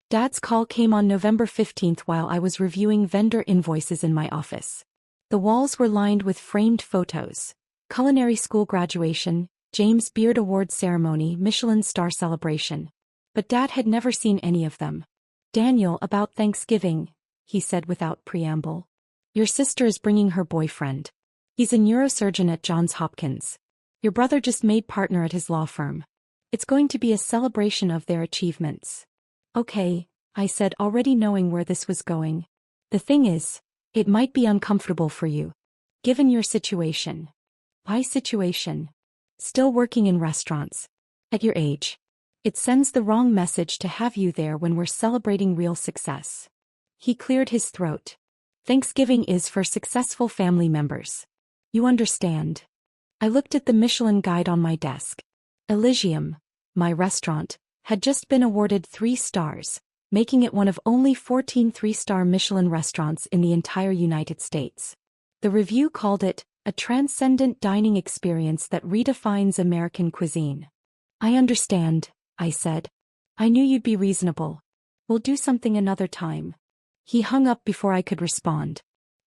Dad's call came on November 15th while I was reviewing vendor invoices in my office. The walls were lined with framed photos. Culinary school graduation, James Beard Award ceremony, Michelin star celebration. But Dad had never seen any of them. "Daniel, about Thanksgiving," he said without preamble. "Your sister is bringing her boyfriend. He's a neurosurgeon at Johns Hopkins. Your brother just made partner at his law firm. It's going to be a celebration of their achievements." "Okay," I said, already knowing where this was going. "The thing is, it might be uncomfortable for you. Given your situation." "My situation?" "Still working in restaurants. At your age. It sends the wrong message to have you there when we're celebrating real success." He cleared his throat. "Thanksgiving is for successful family members. You understand." I looked at the Michelin guide on my desk. Elysium, my restaurant, had just been awarded 3 stars, making it one of only 14 3-star Michelin restaurants in the entire United States. The review called it a transcendent dining experience that redefines American cuisine. "I understand," I said. "I knew you'd be reasonable. We'll do something another time." He hung up before I could respond.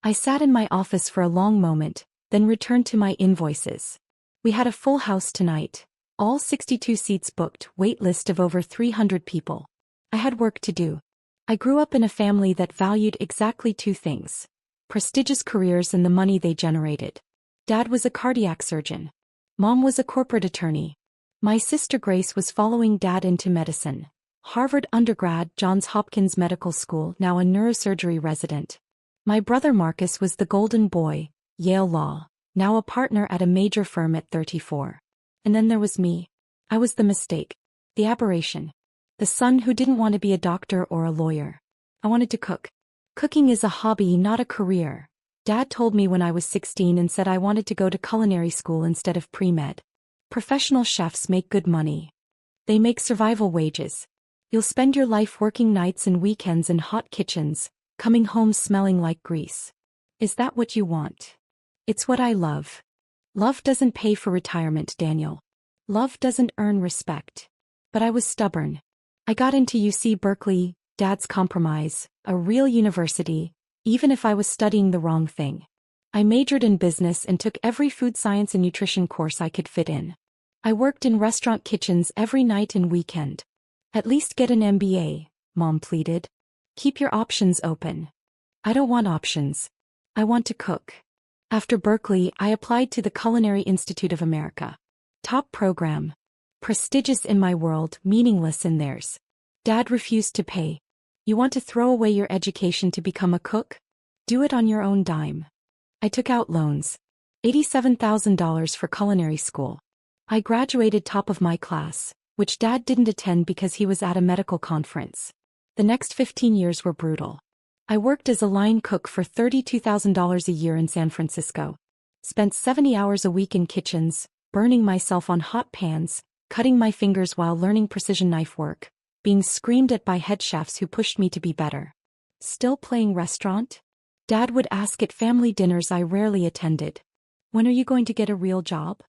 I sat in my office for a long moment, then returned to my invoices. We had a full house tonight. All 62 seats booked, wait list of over 300 people. I had work to do. I grew up in a family that valued exactly 2 things: prestigious careers and the money they generated. Dad was a cardiac surgeon. Mom was a corporate attorney. My sister Grace was following Dad into medicine. Harvard undergrad, Johns Hopkins Medical School, now a neurosurgery resident. My brother Marcus was the golden boy, Yale Law, now a partner at a major firm at 34. And then there was me. I was the mistake. The aberration. The son who didn't want to be a doctor or a lawyer. I wanted to cook. Cooking is a hobby, not a career. Dad told me when I was 16 and said I wanted to go to culinary school instead of pre-med. Professional chefs make good money. They make survival wages. You'll spend your life working nights and weekends in hot kitchens, coming home smelling like grease. Is that what you want? It's what I love. Love doesn't pay for retirement, Daniel. Love doesn't earn respect. But I was stubborn. I got into UC Berkeley, Dad's compromise, a real university, even if I was studying the wrong thing. I majored in business and took every food science and nutrition course I could fit in. I worked in restaurant kitchens every night and weekend. "At least get an MBA, Mom pleaded. "Keep your options open." "I don't want options. I want to cook." After Berkeley, I applied to the Culinary Institute of America. Top program. Prestigious in my world, meaningless in theirs. Dad refused to pay. "You want to throw away your education to become a cook? Do it on your own dime." I took out loans. $87,000 for culinary school. I graduated top of my class, which Dad didn't attend because he was at a medical conference. The next 15 years were brutal. I worked as a line cook for $32,000 a year in San Francisco. Spent 70 hours a week in kitchens, burning myself on hot pans, cutting my fingers while learning precision knife work, being screamed at by head chefs who pushed me to be better. Still playing restaurant? Dad would ask at family dinners I rarely attended. "When are you going to get a real job?"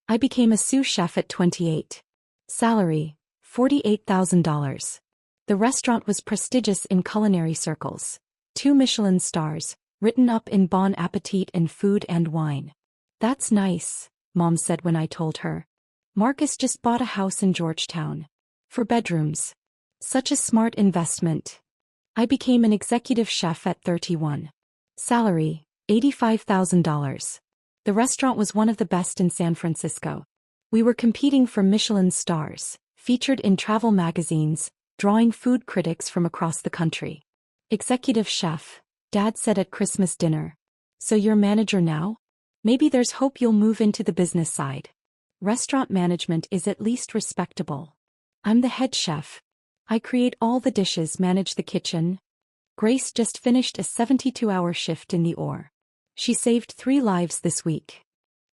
I became a sous chef at 28. Salary, $48,000. The restaurant was prestigious in culinary circles. 2 Michelin stars, written up in Bon Appetit and Food and Wine. "That's nice," Mom said when I told her. "Marcus just bought a house in Georgetown. 4 bedrooms. Such a smart investment." I became an executive chef at 31. Salary, $85,000. The restaurant was one of the best in San Francisco. We were competing for Michelin stars, featured in travel magazines, drawing food critics from across the country. "Executive chef," Dad said at Christmas dinner. "So you're manager now? Maybe there's hope you'll move into the business side. Restaurant management is at least respectable." "I'm the head chef. I create all the dishes, manage the kitchen." Grace just finished a 72-hour shift in the OR. She saved 3 lives this week.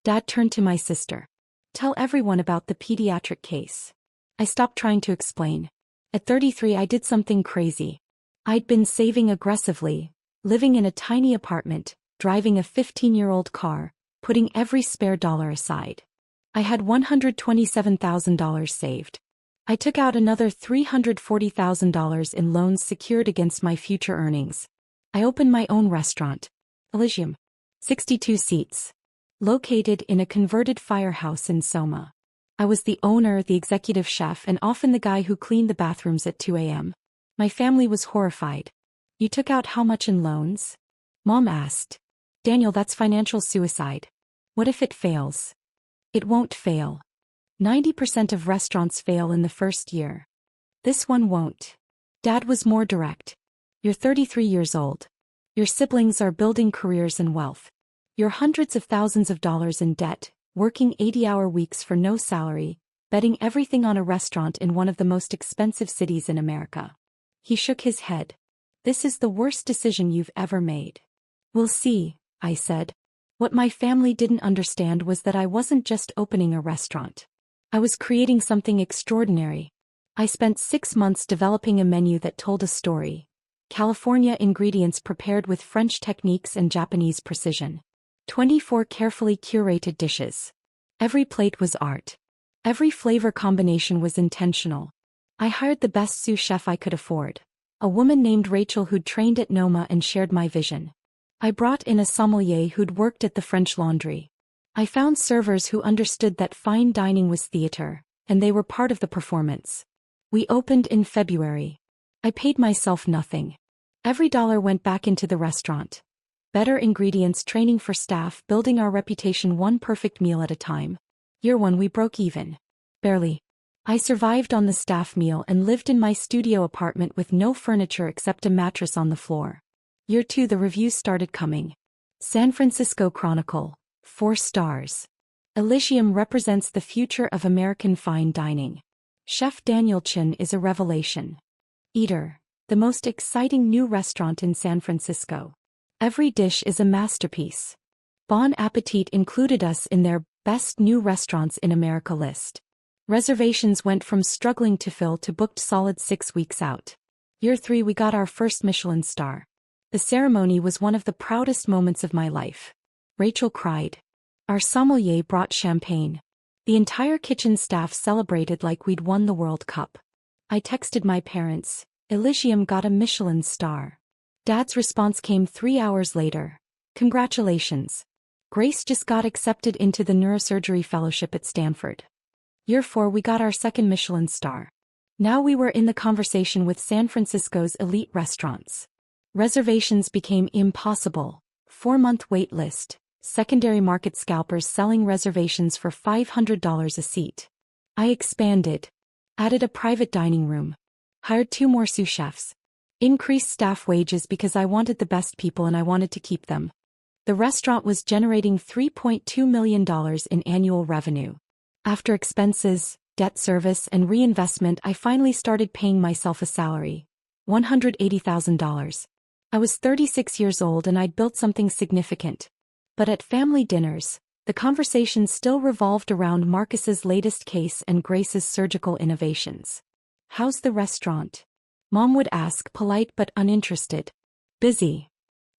Dad turned to my sister. "Tell everyone about the pediatric case." I stopped trying to explain. At 33 I did something crazy. I'd been saving aggressively, living in a tiny apartment, driving a 15-year-old car, putting every spare dollar aside. I had $127,000 saved. I took out another $340,000 in loans secured against my future earnings. I opened my own restaurant, Elysium. 62 seats. Located in a converted firehouse in Soma. I was the owner, the executive chef, and often the guy who cleaned the bathrooms at 2 a.m. My family was horrified. You took out how much in loans? Mom asked. Daniel, that's financial suicide. What if it fails? It won't fail. 90% of restaurants fail in the first year. This one won't. Dad was more direct. You're 33 years old. Your siblings are building careers and wealth. You're hundreds of thousands of dollars in debt, working 80-hour weeks for no salary, betting everything on a restaurant in one of the most expensive cities in America. He shook his head. This is the worst decision you've ever made. We'll see, I said. What my family didn't understand was that I wasn't just opening a restaurant. I was creating something extraordinary. I spent 6 months developing a menu that told a story. California ingredients prepared with French techniques and Japanese precision. 24 carefully curated dishes. Every plate was art. Every flavor combination was intentional. I hired the best sous chef I could afford. A woman named Rachel who'd trained at Noma and shared my vision. I brought in a sommelier who'd worked at the French Laundry. I found servers who understood that fine dining was theater, and they were part of the performance. We opened in February. I paid myself nothing. Every dollar went back into the restaurant. Better ingredients, training for staff, building our reputation one perfect meal at a time. Year 1 we broke even. Barely. I survived on the staff meal and lived in my studio apartment with no furniture except a mattress on the floor. Year 2 the reviews started coming. San Francisco Chronicle, 4 stars. Elysium represents the future of American fine dining. Chef Daniel Chin is a revelation. Eater, the most exciting new restaurant in San Francisco. Every dish is a masterpiece. Bon Appetit included us in their Best New Restaurants in America list. Reservations went from struggling to fill to booked solid 6 weeks out. Year 3 we got our first Michelin star. The ceremony was one of the proudest moments of my life. Rachel cried. Our sommelier brought champagne. The entire kitchen staff celebrated like we'd won the World Cup. I texted my parents, Elysium got a Michelin star. Dad's response came 3 hours later. Congratulations. Grace just got accepted into the neurosurgery fellowship at Stanford. Year 4 we got our second Michelin star. Now we were in the conversation with San Francisco's elite restaurants. Reservations became impossible. 4-month wait list. Secondary market scalpers selling reservations for $500 a seat. I expanded. Added a private dining room. Hired 2 more sous chefs. Increased staff wages because I wanted the best people and I wanted to keep them. The restaurant was generating $3.2 million in annual revenue. After expenses, debt service, and reinvestment, I finally started paying myself a salary. $180,000. I was 36 years old and I'd built something significant. But at family dinners, the conversation still revolved around Marcus's latest case and Grace's surgical innovations. How's the restaurant? Mom would ask, polite but uninterested. Busy.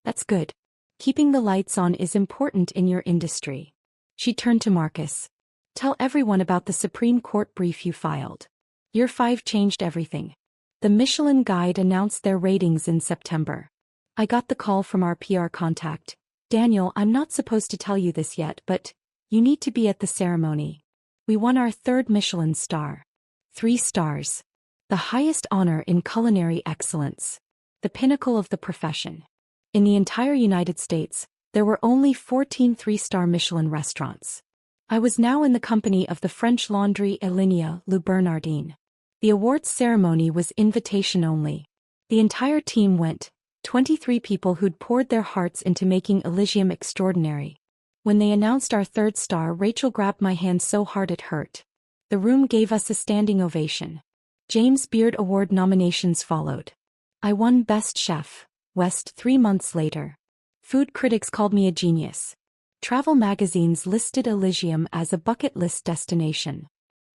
That's good. Keeping the lights on is important in your industry. She turned to Marcus. Tell everyone about the Supreme Court brief you filed. Year 5 changed everything. The Michelin Guide announced their ratings in September. I got the call from our PR contact. Daniel, I'm not supposed to tell you this yet, but you need to be at the ceremony. We won our 3rd Michelin star. 3 stars. The highest honor in culinary excellence. The pinnacle of the profession. In the entire United States, there were only 14 3-star Michelin restaurants. I was now in the company of the French Laundry Elinia Le Bernardin. The awards ceremony was invitation only. The entire team went, 23 people who'd poured their hearts into making Elysium extraordinary. When they announced our 3rd star, Rachel grabbed my hand so hard it hurt. The room gave us a standing ovation. James Beard Award nominations followed. I won Best Chef, West 3 months later. Food critics called me a genius. Travel magazines listed Elysium as a bucket list destination.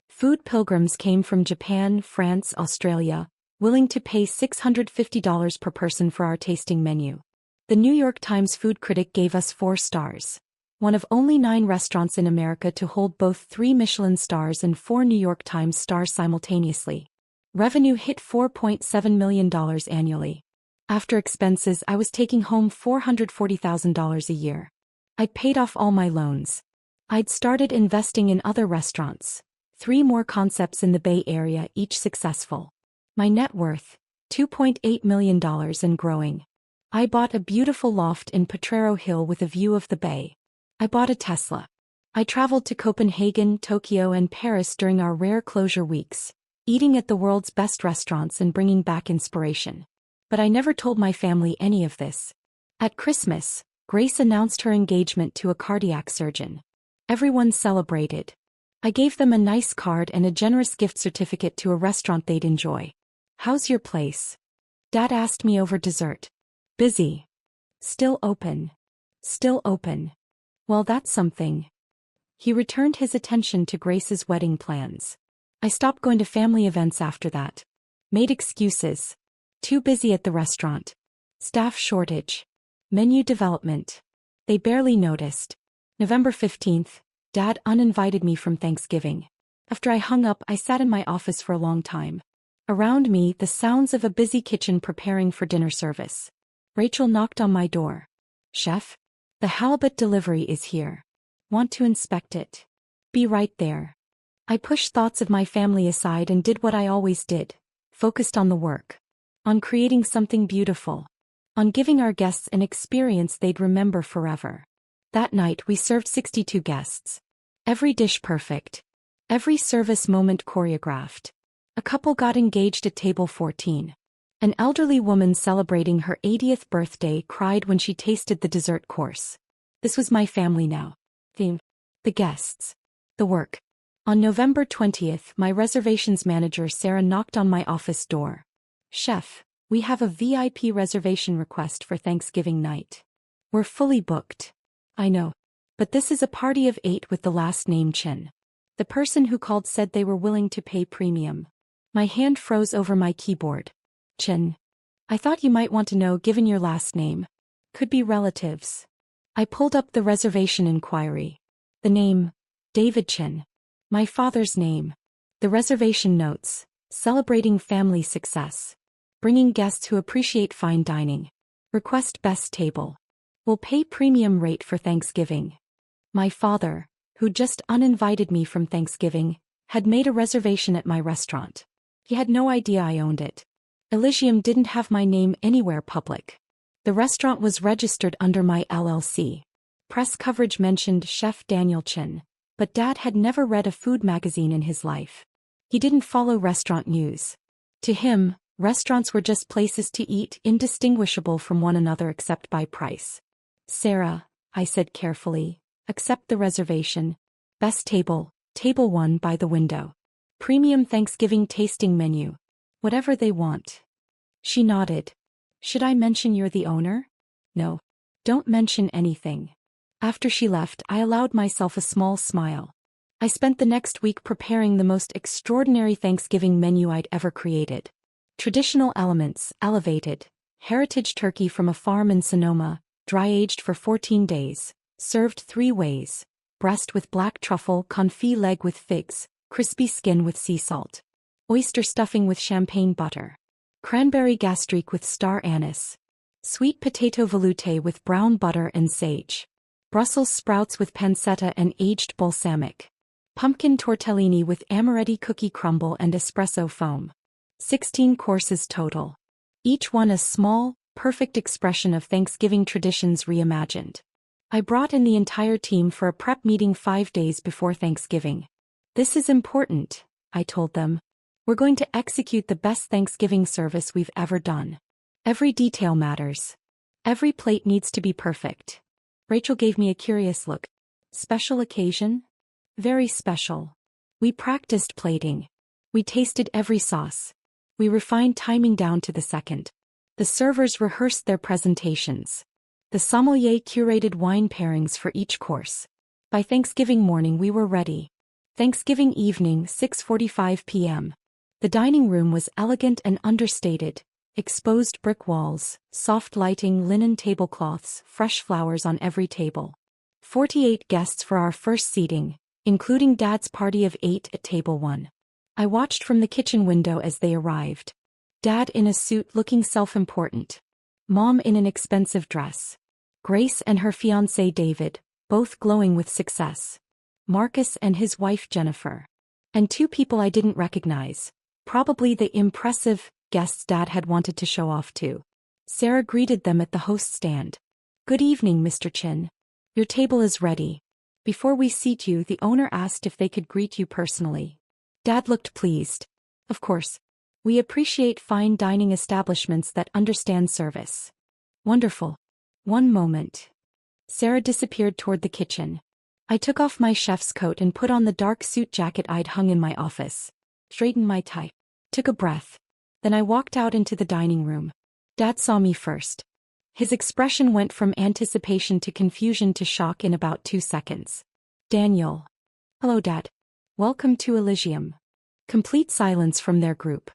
Food pilgrims came from Japan, France, Australia, willing to pay $650 per person for our tasting menu. The New York Times food critic gave us 4 stars. one of only 9 restaurants in America to hold both 3 Michelin stars and 4 New York Times stars simultaneously. Revenue hit $4.7 million annually. After expenses, I was taking home $440,000 a year. I'd paid off all my loans. I'd started investing in other restaurants. 3 more concepts in the Bay Area, each successful. My net worth, $2.8 million and growing. I bought a beautiful loft in Potrero Hill with a view of the bay. I bought a Tesla. I traveled to Copenhagen, Tokyo, and Paris during our rare closure weeks, eating at the world's best restaurants and bringing back inspiration. But I never told my family any of this. At Christmas, Grace announced her engagement to a cardiac surgeon. Everyone celebrated. I gave them a nice card and a generous gift certificate to a restaurant they'd enjoy. "How's your place?" Dad asked me over dessert. "Busy. Still open. Still open." "Well, that's something." He returned his attention to Grace's wedding plans. I stopped going to family events after that. Made excuses. Too busy at the restaurant. Staff shortage. Menu development. They barely noticed. November 15th, Dad uninvited me from Thanksgiving. After I hung up, I sat in my office for a long time. Around me, the sounds of a busy kitchen preparing for dinner service. Rachel knocked on my door. "Chef? The halibut delivery is here. Want to inspect it? Be right there." I pushed thoughts of my family aside and did what I always did, focused on the work. On creating something beautiful. On giving our guests an experience they'd remember forever. That night we served 62 guests. Every dish perfect. Every service moment choreographed. A couple got engaged at table 14. An elderly woman celebrating her 80th birthday cried when she tasted the dessert course. This was my family now. The guests. The work. On November 20th, my reservations manager Sarah knocked on my office door. "Chef, we have a VIP reservation request for Thanksgiving night. We're fully booked." "I know. But this is a party of 8 with the last name Chen." The person who called said they were willing to pay premium. My hand froze over my keyboard. "Chen. I thought you might want to know given your last name. Could be relatives." I pulled up the reservation inquiry. The name, David Chen. My father's name. The reservation notes, celebrating family success. Bringing guests who appreciate fine dining. Request best table. Will pay premium rate for Thanksgiving. My father, who just uninvited me from Thanksgiving, had made a reservation at my restaurant. He had no idea I owned it. Elysium didn't have my name anywhere public. The restaurant was registered under my LLC. Press coverage mentioned Chef Daniel Chen, but Dad had never read a food magazine in his life. He didn't follow restaurant news. To him, restaurants were just places to eat, indistinguishable from one another except by price. "Sarah," I said carefully, "accept the reservation. Best table, table 1 by the window. Premium Thanksgiving tasting menu. Whatever they want." She nodded. "Should I mention you're the owner?" "No. Don't mention anything." After she left, I allowed myself a small smile. I spent the next week preparing the most extraordinary Thanksgiving menu I'd ever created. Traditional elements, elevated. Heritage turkey from a farm in Sonoma, dry-aged for 14 days. Served 3 ways. Breast with black truffle, confit leg with figs, crispy skin with sea salt. Oyster stuffing with champagne butter. Cranberry gastrique with star anise. Sweet potato velouté with brown butter and sage. Brussels sprouts with pancetta and aged balsamic. Pumpkin tortellini with amaretti cookie crumble and espresso foam. 16 courses total. Each one a small, perfect expression of Thanksgiving traditions reimagined. I brought in the entire team for a prep meeting 5 days before Thanksgiving. "This is important," I told them. "We're going to execute the best Thanksgiving service we've ever done. Every detail matters. Every plate needs to be perfect." Rachel gave me a curious look. "Special occasion?" "Very special. We practiced plating. We tasted every sauce. We refined timing down to the second. The servers rehearsed their presentations. The sommelier curated wine pairings for each course. By Thanksgiving morning we were ready. Thanksgiving evening, 6:45 p.m. The dining room was elegant and understated. Exposed brick walls, soft lighting, linen tablecloths, fresh flowers on every table. 48 guests for our first seating, including Dad's party of 8 at table 1. I watched from the kitchen window as they arrived. Dad in a suit looking self-important. Mom in an expensive dress. Grace and her fiancé David, both glowing with success. Marcus and his wife Jennifer. And 2 people I didn't recognize. Probably the impressive guests Dad had wanted to show off to. Sarah greeted them at the host stand. "Good evening, Mr. Chin. Your table is ready. Before we seat you, the owner asked if they could greet you personally." Dad looked pleased. "Of course. We appreciate fine dining establishments that understand service." "Wonderful. One moment." Sarah disappeared toward the kitchen. I took off my chef's coat and put on the dark suit jacket I'd hung in my office. Straightened my tie. Took a breath. Then I walked out into the dining room. Dad saw me first. His expression went from anticipation to confusion to shock in about 2 seconds. "Daniel." "Hello, Dad. Welcome to Elysium." Complete silence from their group.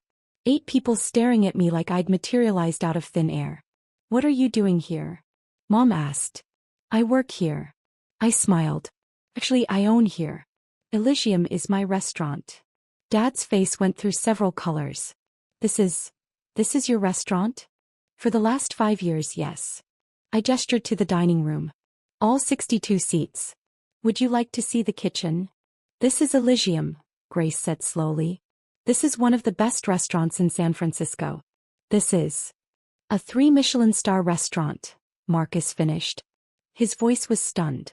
8 people staring at me like I'd materialized out of thin air. "What are you doing here?" Mom asked. "I work here." I smiled. "Actually, I own here. Elysium is my restaurant." Dad's face went through several colors. This is your restaurant?" "For the last 5 years, yes." I gestured to the dining room. "All 62 seats. Would you like to see the kitchen?" "This is Elysium," Grace said slowly. "This is one of the best restaurants in San Francisco. This is a 3 Michelin star restaurant," Marcus finished. His voice was stunned.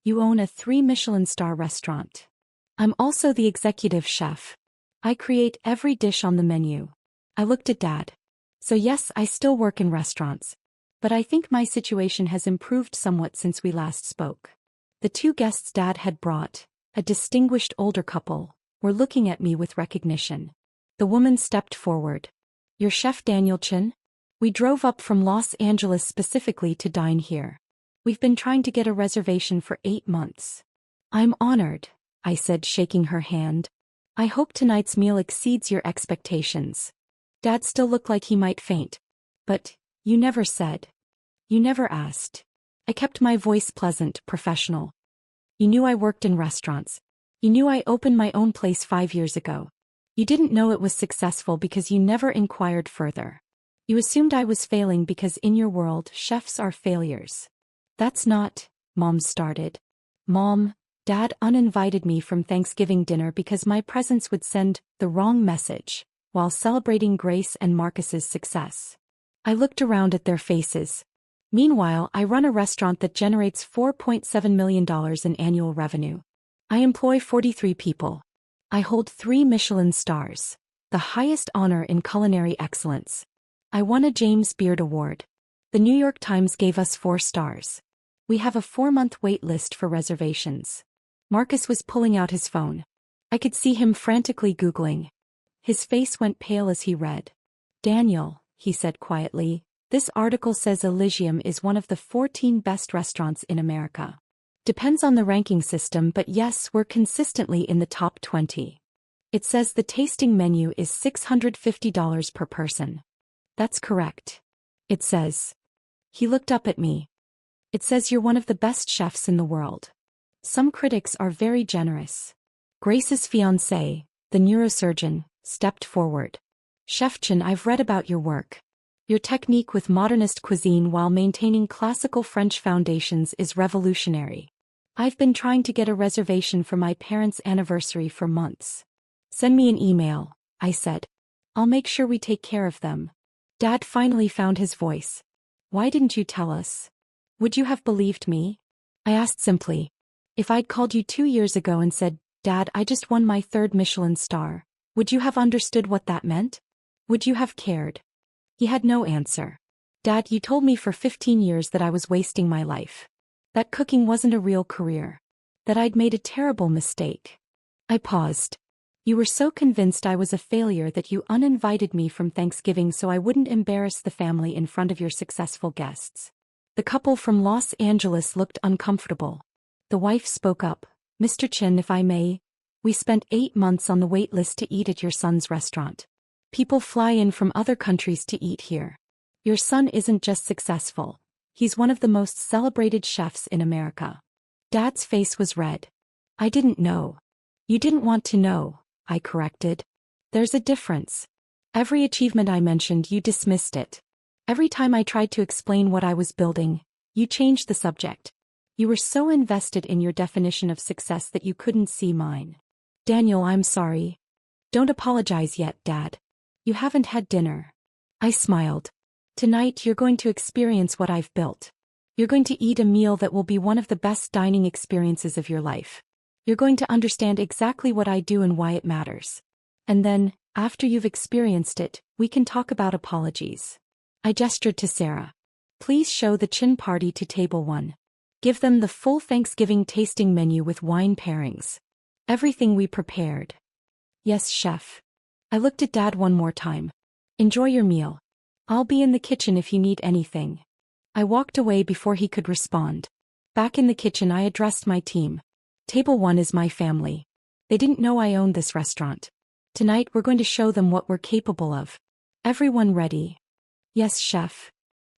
"You own a 3 Michelin star restaurant." "I'm also the executive chef. I create every dish on the menu." I looked at Dad. "So yes, I still work in restaurants. But I think my situation has improved somewhat since we last spoke." The 2 guests Dad had brought, a distinguished older couple, were looking at me with recognition. The woman stepped forward. "You're Chef Daniel Chin? We drove up from Los Angeles specifically to dine here. We've been trying to get a reservation for 8 months." "I'm honored," I said, shaking her hand. "I hope tonight's meal exceeds your expectations." Dad still looked like he might faint. "But, you never said. You never asked." I kept my voice pleasant, professional. "You knew I worked in restaurants. You knew I opened my own place 5 years ago. You didn't know it was successful because you never inquired further. You assumed I was failing because in your world, chefs are failures." "That's not," Mom started. "Mom, Dad uninvited me from Thanksgiving dinner because my presence would send the wrong message, while celebrating Grace and Marcus's success." I looked around at their faces. "Meanwhile, I run a restaurant that generates $4.7 million in annual revenue. I employ 43 people. I hold 3 Michelin stars, the highest honor in culinary excellence. I won a James Beard Award. The New York Times gave us 4 stars. We have a 4-month wait list for reservations." Marcus was pulling out his phone. I could see him frantically Googling. His face went pale as he read. "Daniel," he said quietly, "this article says Elysium is one of the 14 best restaurants in America. Depends on the ranking system, but yes, we're consistently in the top 20. It says the tasting menu is $650 per person." "That's correct." "It says." He looked up at me. "It says you're one of the best chefs in the world. Some critics are very generous." Grace's fiancé, the neurosurgeon, stepped forward. "Chef Chin, I've read about your work. Your technique with modernist cuisine while maintaining classical French foundations is revolutionary. I've been trying to get a reservation for my parents' anniversary for months." "Send me an email," I said. "I'll make sure we take care of them." Dad finally found his voice. "Why didn't you tell us? Would you have believed me?" I asked simply. "If I'd called you 2 years ago and said, 'Dad, I just won my 3rd Michelin star,' would you have understood what that meant? Would you have cared?" He had no answer. "Dad, you told me for 15 years that I was wasting my life. That cooking wasn't a real career. That I'd made a terrible mistake." I paused. "You were so convinced I was a failure that you uninvited me from Thanksgiving so I wouldn't embarrass the family in front of your successful guests." The couple from Los Angeles looked uncomfortable. The wife spoke up. "Mr. Chin, if I may, we spent 8 months on the wait list to eat at your son's restaurant. People fly in from other countries to eat here. Your son isn't just successful. He's one of the most celebrated chefs in America. Dad's face was red. I didn't know. You didn't want to know, I corrected. There's a difference. Every achievement I mentioned, you dismissed it. Every time I tried to explain what I was building, you changed the subject. You were so invested in your definition of success that you couldn't see mine. Daniel, I'm sorry. Don't apologize yet, Dad. You haven't had dinner. I smiled. Tonight you're going to experience what I've built. You're going to eat a meal that will be one of the best dining experiences of your life. You're going to understand exactly what I do and why it matters. And then, after you've experienced it, we can talk about apologies. I gestured to Sarah. Please show the Chin party to table 1. Give them the full Thanksgiving tasting menu with wine pairings. Everything we prepared. Yes, chef. I looked at Dad one more time. Enjoy your meal. I'll be in the kitchen if you need anything. I walked away before he could respond. Back in the kitchen, I addressed my team. Table 1 is my family. They didn't know I owned this restaurant. Tonight we're going to show them what we're capable of. Everyone ready? Yes, chef.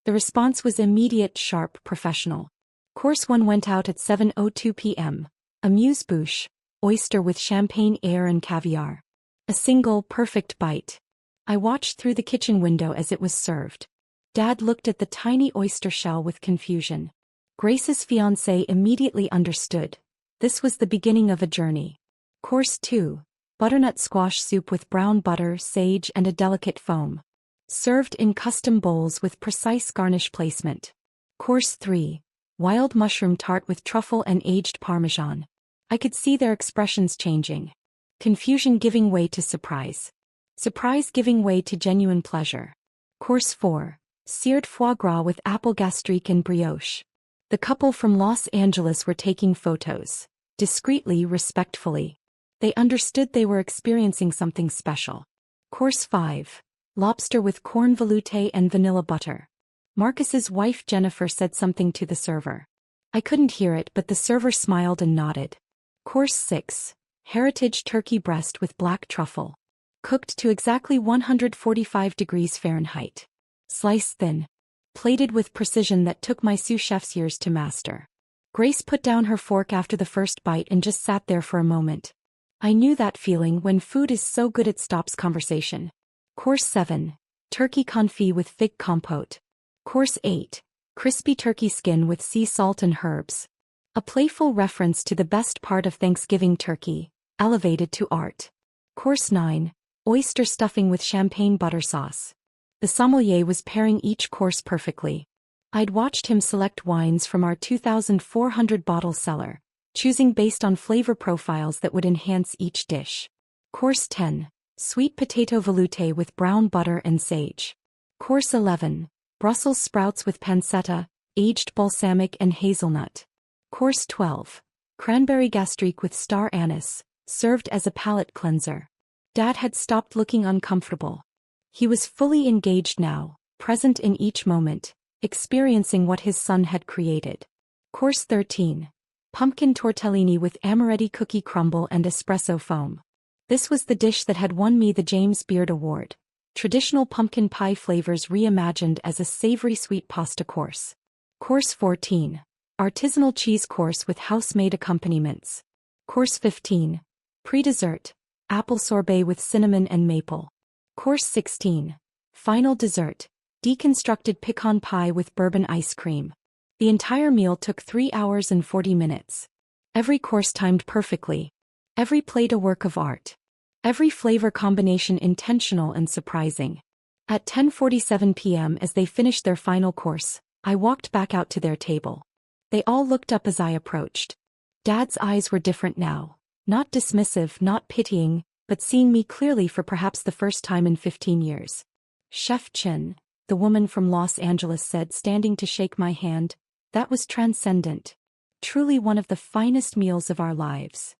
The response was immediate, sharp, professional. Course 1 went out at 7:02 p.m. Amuse-bouche, oyster with champagne air and caviar. A single, perfect bite. I watched through the kitchen window as it was served. Dad looked at the tiny oyster shell with confusion. Grace's fiancé immediately understood. This was the beginning of a journey. Course 2, butternut squash soup with brown butter, sage and a delicate foam. Served in custom bowls with precise garnish placement. Course 3, wild mushroom tart with truffle and aged parmesan. I could see their expressions changing. Confusion giving way to surprise. Surprise giving way to genuine pleasure. Course 4, seared foie gras with apple gastrique and brioche. The couple from Los Angeles were taking photos. Discreetly, respectfully. They understood they were experiencing something special. Course 5, lobster with corn velouté and vanilla butter. Marcus's wife Jennifer said something to the server. I couldn't hear it, but the server smiled and nodded. Course 6, heritage turkey breast with black truffle. Cooked to exactly 145 degrees Fahrenheit. Sliced thin. Plated with precision that took my sous chef's years to master. Grace put down her fork after the first bite and just sat there for a moment. I knew that feeling when food is so good it stops conversation. Course 7, turkey confit with fig compote. Course 8, crispy turkey skin with sea salt and herbs. A playful reference to the best part of Thanksgiving turkey, elevated to art. Course 9, oyster stuffing with champagne butter sauce. The sommelier was pairing each course perfectly. I'd watched him select wines from our 2,400 bottle cellar, choosing based on flavor profiles that would enhance each dish. Course 10, sweet potato velouté with brown butter and sage. Course 11, Brussels sprouts with pancetta, aged balsamic and hazelnut. Course 12, cranberry gastrique with star anise, served as a palate cleanser. Dad had stopped looking uncomfortable. He was fully engaged now, present in each moment, experiencing what his son had created. Course 13, pumpkin tortellini with amaretti cookie crumble and espresso foam. This was the dish that had won me the James Beard Award. Traditional pumpkin pie flavors reimagined as a savory sweet pasta course. Course 14, artisanal cheese course with house-made accompaniments. Course 15, pre-dessert, apple sorbet with cinnamon and maple. Course 16, final dessert, deconstructed pecan pie with bourbon ice cream. The entire meal took 3 hours and 40 minutes. Every course timed perfectly. Every plate a work of art. Every flavor combination intentional and surprising. At 10:47 p.m. as they finished their final course, I walked back out to their table. They all looked up as I approached. Dad's eyes were different now. Not dismissive, not pitying, but seeing me clearly for perhaps the first time in 15 years. Chef Chin, the woman from Los Angeles said, standing to shake my hand, that was transcendent. Truly one of the finest meals of our lives.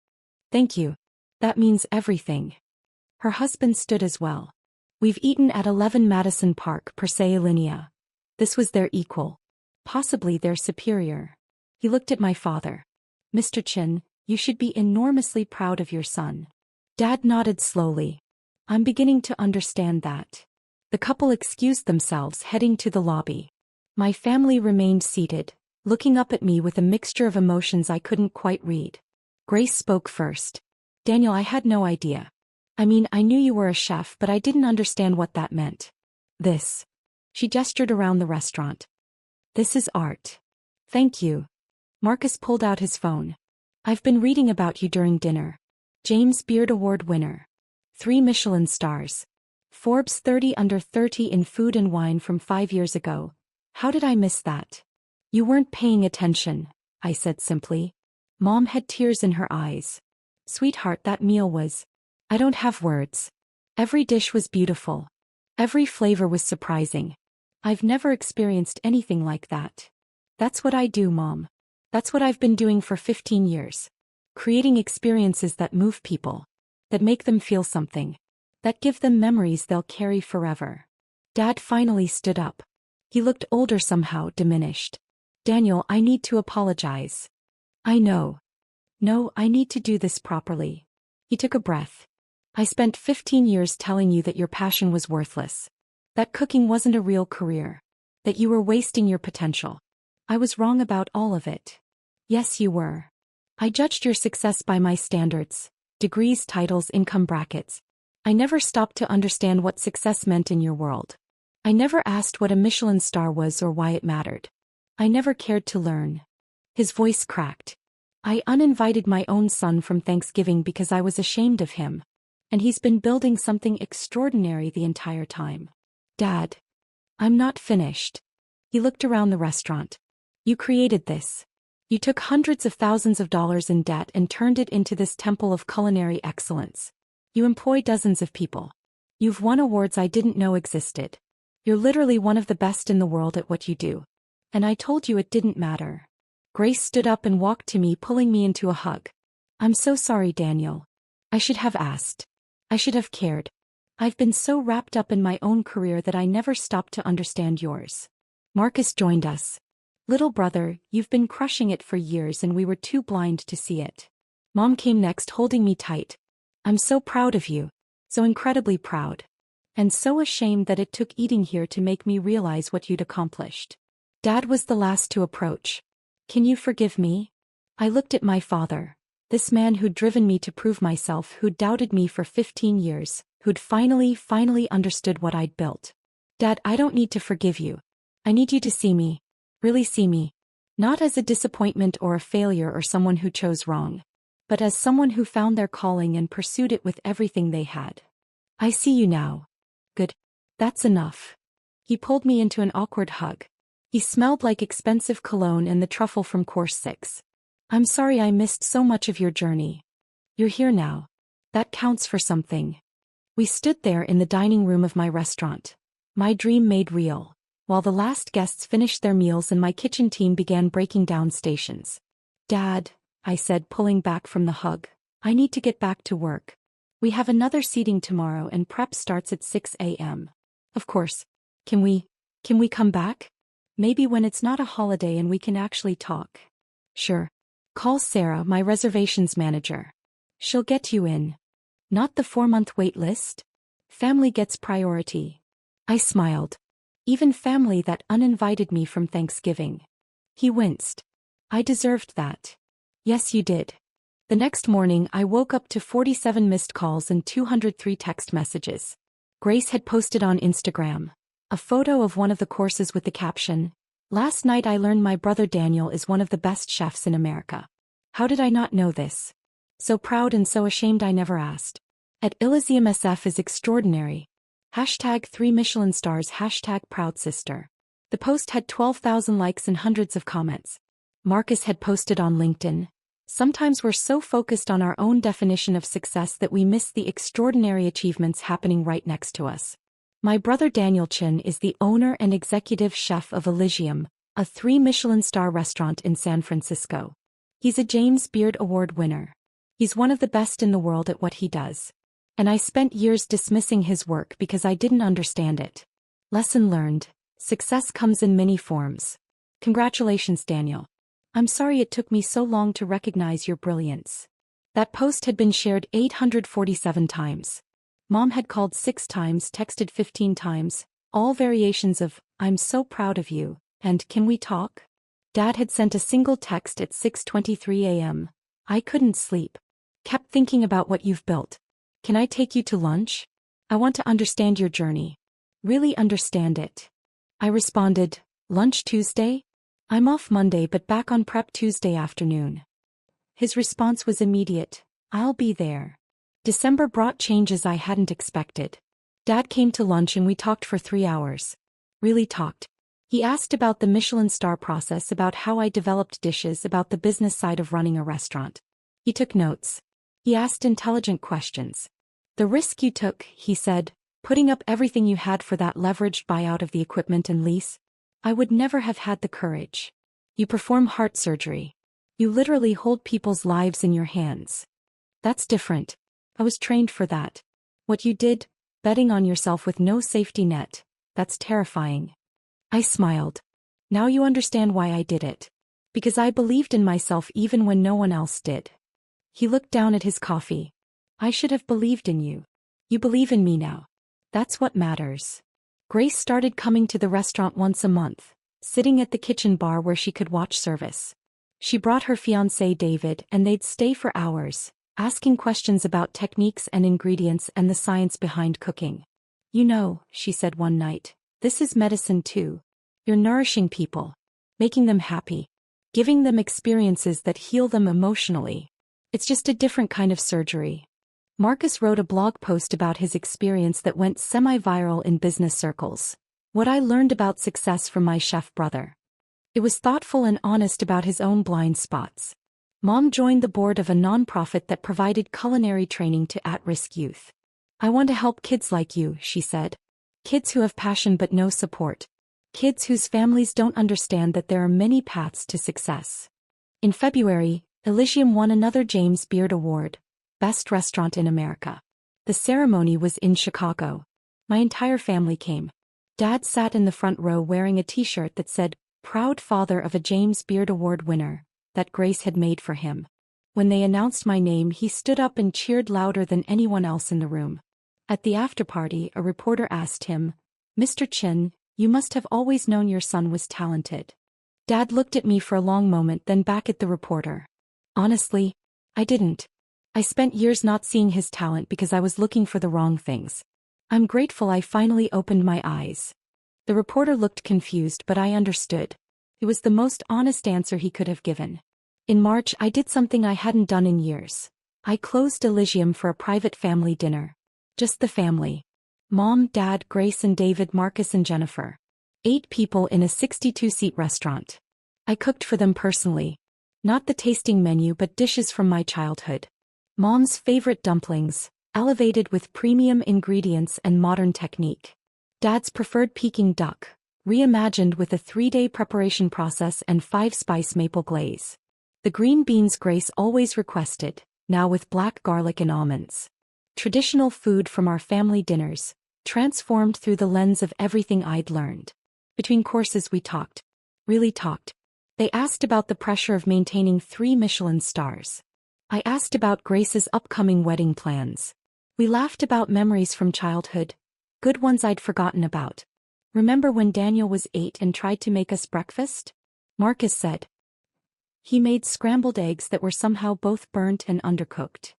Thank you. That means everything. Her husband stood as well. We've eaten at 11 Madison Park per se linea. This was their equal. Possibly their superior. He looked at my father. Mr. Chin, you should be enormously proud of your son. Dad nodded slowly. I'm beginning to understand that. The couple excused themselves, heading to the lobby. My family remained seated, looking up at me with a mixture of emotions I couldn't quite read. Grace spoke first. Daniel, I had no idea. I mean, I knew you were a chef, but I didn't understand what that meant. This. She gestured around the restaurant. This is art. Thank you. Marcus pulled out his phone. I've been reading about you during dinner. James Beard Award winner. 3 Michelin stars. Forbes 30 under 30 in food and wine from 5 years ago. How did I miss that? You weren't paying attention, I said simply. Mom had tears in her eyes. Sweetheart, that meal was... I don't have words. Every dish was beautiful. Every flavor was surprising. I've never experienced anything like that. That's what I do, Mom. That's what I've been doing for 15 years. Creating experiences that move people. That make them feel something. That give them memories they'll carry forever. Dad finally stood up. He looked older somehow, diminished. Daniel, I need to apologize. I know. No, I need to do this properly. He took a breath. I spent 15 years telling you that your passion was worthless. That cooking wasn't a real career. That you were wasting your potential. I was wrong about all of it. Yes, you were. I judged your success by my standards. Degrees, titles, income brackets. I never stopped to understand what success meant in your world. I never asked what a Michelin star was or why it mattered. I never cared to learn. His voice cracked. I uninvited my own son from Thanksgiving because I was ashamed of him. And he's been building something extraordinary the entire time. Dad. I'm not finished. He looked around the restaurant. You created this. You took hundreds of thousands of dollars in debt and turned it into this temple of culinary excellence. You employ dozens of people. You've won awards I didn't know existed. You're literally one of the best in the world at what you do. And I told you it didn't matter. Grace stood up and walked to me, pulling me into a hug. I'm so sorry, Daniel. I should have asked. I should have cared. I've been so wrapped up in my own career that I never stopped to understand yours. Marcus joined us. Little brother, you've been crushing it for years and we were too blind to see it. Mom came next, holding me tight. I'm so proud of you. So incredibly proud. And so ashamed that it took eating here to make me realize what you'd accomplished. Dad was the last to approach. Can you forgive me? I looked at my father. This man who'd driven me to prove myself, who'd doubted me for 15 years, who'd finally understood what I'd built. Dad, I don't need to forgive you. I need you to see me. Really see me. Not as a disappointment or a failure or someone who chose wrong. But as someone who found their calling and pursued it with everything they had. I see you now. Good. That's enough. He pulled me into an awkward hug. He smelled like expensive cologne and the truffle from course 6. I'm sorry I missed so much of your journey. You're here now. That counts for something. We stood there in the dining room of my restaurant. My dream made real. While the last guests finished their meals and my kitchen team began breaking down stations. Dad, I said, pulling back from the hug. I need to get back to work. We have another seating tomorrow and prep starts at 6 a.m. Of course. Can we come back? Maybe when it's not a holiday and we can actually talk. Sure. Call Sarah, my reservations manager. She'll get you in. Not the 4-month wait list? Family gets priority. I smiled. Even family that uninvited me from Thanksgiving. He winced. I deserved that. Yes, you did. The next morning I woke up to 47 missed calls and 203 text messages. Grace had posted on Instagram a photo of one of the courses with the caption, "Last night I learned my brother Daniel is one of the best chefs in America. How did I not know this? So proud and so ashamed I never asked. At Elysium SF is extraordinary. Hashtag 3 Michelin stars, hashtag proud sister." The post had 12,000 likes and hundreds of comments. Marcus had posted on LinkedIn, "Sometimes we're so focused on our own definition of success that we miss the extraordinary achievements happening right next to us. My brother Daniel Chin is the owner and executive chef of Elysium, a 3 Michelin star restaurant in San Francisco. He's a James Beard Award winner. He's one of the best in the world at what he does. And I spent years dismissing his work because I didn't understand it. Lesson learned. Success comes in many forms. Congratulations, Daniel. I'm sorry it took me so long to recognize your brilliance." That post had been shared 847 times. Mom had called 6 times, texted 15 times, all variations of, "I'm so proud of you," and "Can we talk?" Dad had sent a single text at 6:23 a.m. I couldn't sleep. Kept thinking about what you've built. Can I take you to lunch? I want to understand your journey. Really understand it. I responded, lunch Tuesday? I'm off Monday but back on prep Tuesday afternoon. His response was immediate. I'll be there. December brought changes I hadn't expected. Dad came to lunch and we talked for 3 hours. Really talked. He asked about the Michelin star process, about how I developed dishes, about the business side of running a restaurant. He took notes. He asked intelligent questions. The risk you took, he said, putting up everything you had for that leveraged buyout of the equipment and lease. I would never have had the courage. You perform heart surgery. You literally hold people's lives in your hands. That's different. I was trained for that. What you did, betting on yourself with no safety net, that's terrifying. I smiled. Now you understand why I did it. Because I believed in myself even when no one else did. He looked down at his coffee. I should have believed in you. You believe in me now. That's what matters. Grace started coming to the restaurant once a month, sitting at the kitchen bar where she could watch service. She brought her fiancé David and they'd stay for hours, asking questions about techniques and ingredients and the science behind cooking. You know, she said one night, this is medicine too. You're nourishing people, making them happy, giving them experiences that heal them emotionally. It's just a different kind of surgery. Marcus wrote a blog post about his experience that went semi-viral in business circles. What I learned about success from my chef brother. It was thoughtful and honest about his own blind spots. Mom joined the board of a nonprofit that provided culinary training to at-risk youth. I want to help kids like you, she said. Kids who have passion but no support. Kids whose families don't understand that there are many paths to success. In February, Elysium won another James Beard Award, Best Restaurant in America. The ceremony was in Chicago. My entire family came. Dad sat in the front row wearing a t-shirt that said, Proud father of a James Beard Award winner, that Grace had made for him. When they announced my name, he stood up and cheered louder than anyone else in the room. At the after-party, a reporter asked him, Mr. Chin, you must have always known your son was talented. Dad looked at me for a long moment, then back at the reporter. Honestly, I didn't. I spent years not seeing his talent because I was looking for the wrong things. I'm grateful I finally opened my eyes. The reporter looked confused, but I understood. It was the most honest answer he could have given. In March, I did something I hadn't done in years. I closed Elysium for a private family dinner. Just the family. Mom, Dad, Grace and David, Marcus and Jennifer. 8 people in a 62-seat restaurant. I cooked for them personally. Not the tasting menu but dishes from my childhood. Mom's favorite dumplings, elevated with premium ingredients and modern technique. Dad's preferred Peking duck, reimagined with a 3-day preparation process and 5-spice maple glaze. The green beans Grace always requested, now with black garlic and almonds. Traditional food from our family dinners, transformed through the lens of everything I'd learned. Between courses we talked. Really talked. They asked about the pressure of maintaining 3 Michelin stars. I asked about Grace's upcoming wedding plans. We laughed about memories from childhood, good ones I'd forgotten about. Remember when Daniel was 8 and tried to make us breakfast? Marcus said. He made scrambled eggs that were somehow both burnt and undercooked.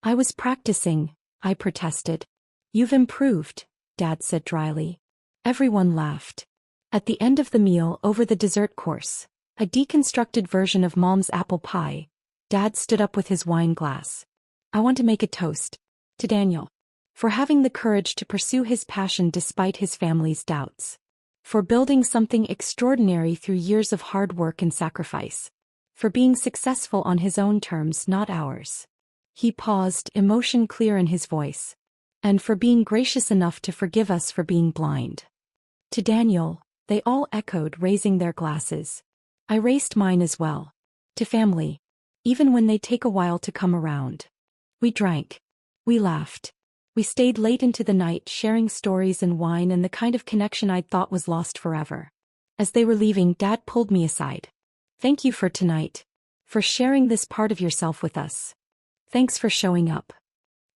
I was practicing, I protested. You've improved, Dad said dryly. Everyone laughed. At the end of the meal, over the dessert course, a deconstructed version of Mom's apple pie, Dad stood up with his wine glass. I want to make a toast. To Daniel. For having the courage to pursue his passion despite his family's doubts. For building something extraordinary through years of hard work and sacrifice. For being successful on his own terms, not ours. He paused, emotion clear in his voice. And for being gracious enough to forgive us for being blind. To Daniel, they all echoed, raising their glasses. I raised mine as well. To family. Even when they take a while to come around. We drank. We laughed. We stayed late into the night sharing stories and wine and the kind of connection I'd thought was lost forever. As they were leaving, Dad pulled me aside. Thank you for tonight. For sharing this part of yourself with us. Thanks for showing up.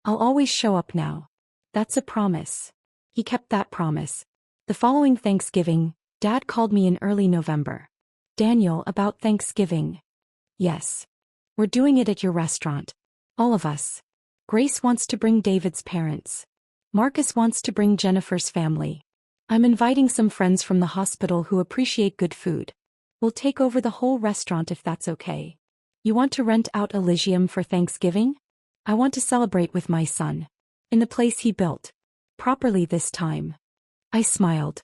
I'll always show up now. That's a promise. He kept that promise. The following Thanksgiving, Dad called me in early November. Daniel, about Thanksgiving. Yes. We're doing it at your restaurant. All of us. Grace wants to bring David's parents. Marcus wants to bring Jennifer's family. I'm inviting some friends from the hospital who appreciate good food. We'll take over the whole restaurant if that's okay. You want to rent out Elysium for Thanksgiving? I want to celebrate with my son. In the place he built. Properly this time. I smiled.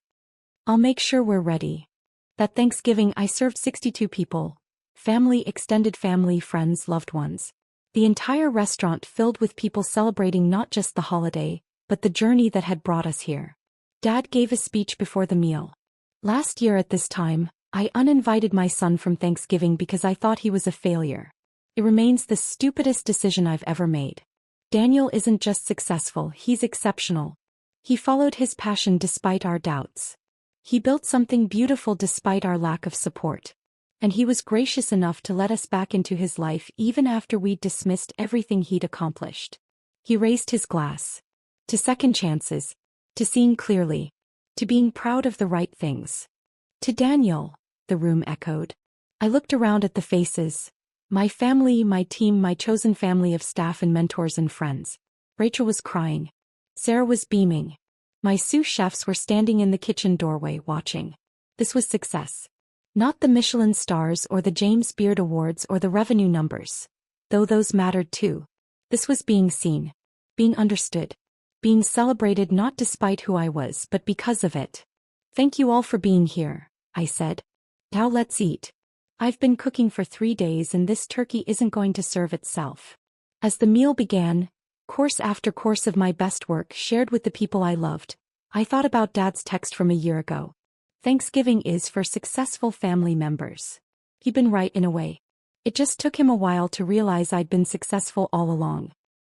I'll make sure we're ready. That Thanksgiving I served 62 people. Family, extended family, friends, loved ones. The entire restaurant filled with people celebrating not just the holiday, but the journey that had brought us here. Dad gave a speech before the meal. Last year at this time, I uninvited my son from Thanksgiving because I thought he was a failure. It remains the stupidest decision I've ever made. Daniel isn't just successful, he's exceptional. He followed his passion despite our doubts. He built something beautiful despite our lack of support. And he was gracious enough to let us back into his life even after we'd dismissed everything he'd accomplished. He raised his glass. To second chances. To seeing clearly. To being proud of the right things. To Daniel, the room echoed. I looked around at the faces. My family, my team, my chosen family of staff and mentors and friends. Rachel was crying. Sarah was beaming. My sous chefs were standing in the kitchen doorway watching. This was success. Not the Michelin stars or the James Beard Awards or the revenue numbers. Though those mattered too. This was being seen. Being understood. Being celebrated not despite who I was but because of it. Thank you all for being here, I said. Now let's eat. I've been cooking for 3 days and this turkey isn't going to serve itself. As the meal began, course after course of my best work shared with the people I loved, I thought about Dad's text from a year ago. Thanksgiving is for successful family members. He'd been right in a way. It just took him a while to realize I'd been successful all along.